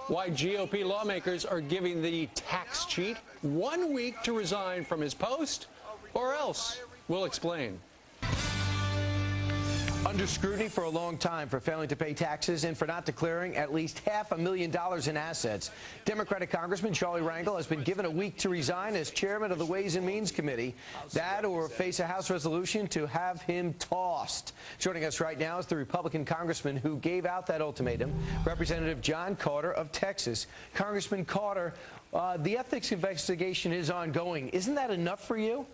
why GOP lawmakers are giving the tax cheat 1 week to resign from his post, or else. We'll explain. Under scrutiny for a long time for failing to pay taxes and for not declaring at least $500,000 in assets, Democratic Congressman Charlie Rangel has been given a week to resign as chairman of the Ways and Means Committee. That or face a House resolution to have him tossed. Joining us right now is the Republican congressman who gave out that ultimatum, Representative John Carter of Texas. Congressman Carter, the ethics investigation is ongoing. Isn't that enough for you?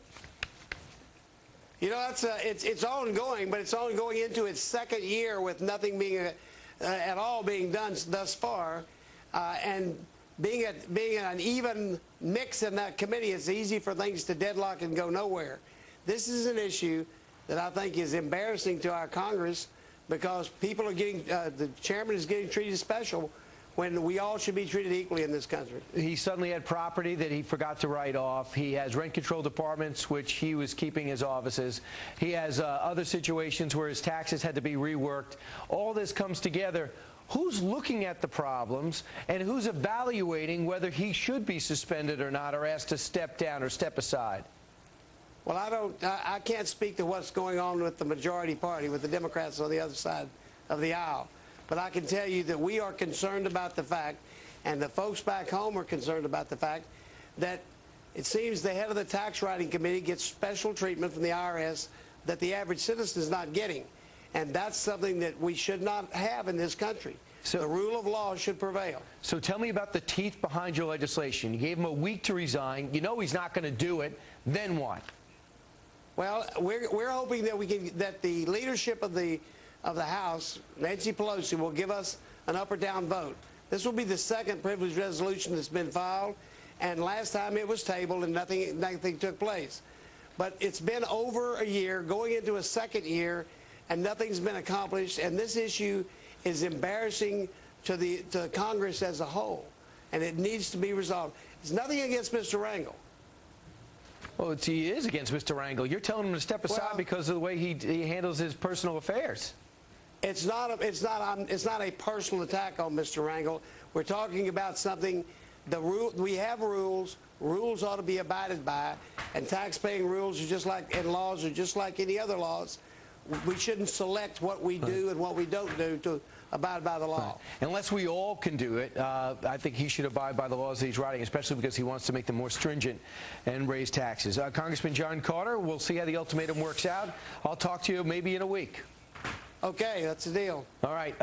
You know, it's ongoing, but it's only going into its second year with nothing being at all being done thus far, and being an even mix in that committee, it's easy for things to deadlock and go nowhere. This is an issue that I think is embarrassing to our Congress because people are getting the chairman is getting treated special when we all should be treated equally in this country. He suddenly had property that he forgot to write off. He has rent control departments, which he was keeping as offices. He has other situations where his taxes had to be reworked. All this comes together. Who's looking at the problems and who's evaluating whether he should be suspended or not, or asked to step down or step aside? Well, I can't speak to what's going on with the majority party, with the Democrats on the other side of the aisle. But I can tell you that we are concerned about the fact, and the folks back home are concerned about the fact, that it seems the head of the tax writing committee gets special treatment from the IRS that the average citizen is not getting. And that's something that we should not have in this country. So the rule of law should prevail. So tell me about the teeth behind your legislation. You gave him a week to resign. You know he's not going to do it. Then what? Well, we're hoping that the leadership of the House, Nancy Pelosi, will give us an up or down vote. This will be the second privilege resolution that's been filed, and last time it was tabled and nothing took place. But it's been over a year, going into a second year, and nothing's been accomplished, and this issue is embarrassing to Congress as a whole, and it needs to be resolved. It's nothing against Mr. Rangel. Well, he is against Mr. Rangel. You're telling him to step aside because of the way he handles his personal affairs. It's not a personal attack on Mr. Rangel. We're talking about something. We have rules. Rules ought to be abided by, and tax-paying rules are just like, and laws are just like any other laws. We shouldn't select what we do and what we don't do to abide by the law. Right. Unless we all can do it, I think he should abide by the laws that he's writing, especially because he wants to make them more stringent and raise taxes. Congressman John Carter, we'll see how the ultimatum works out. I'll talk to you maybe in a week. Okay, that's the deal. All right.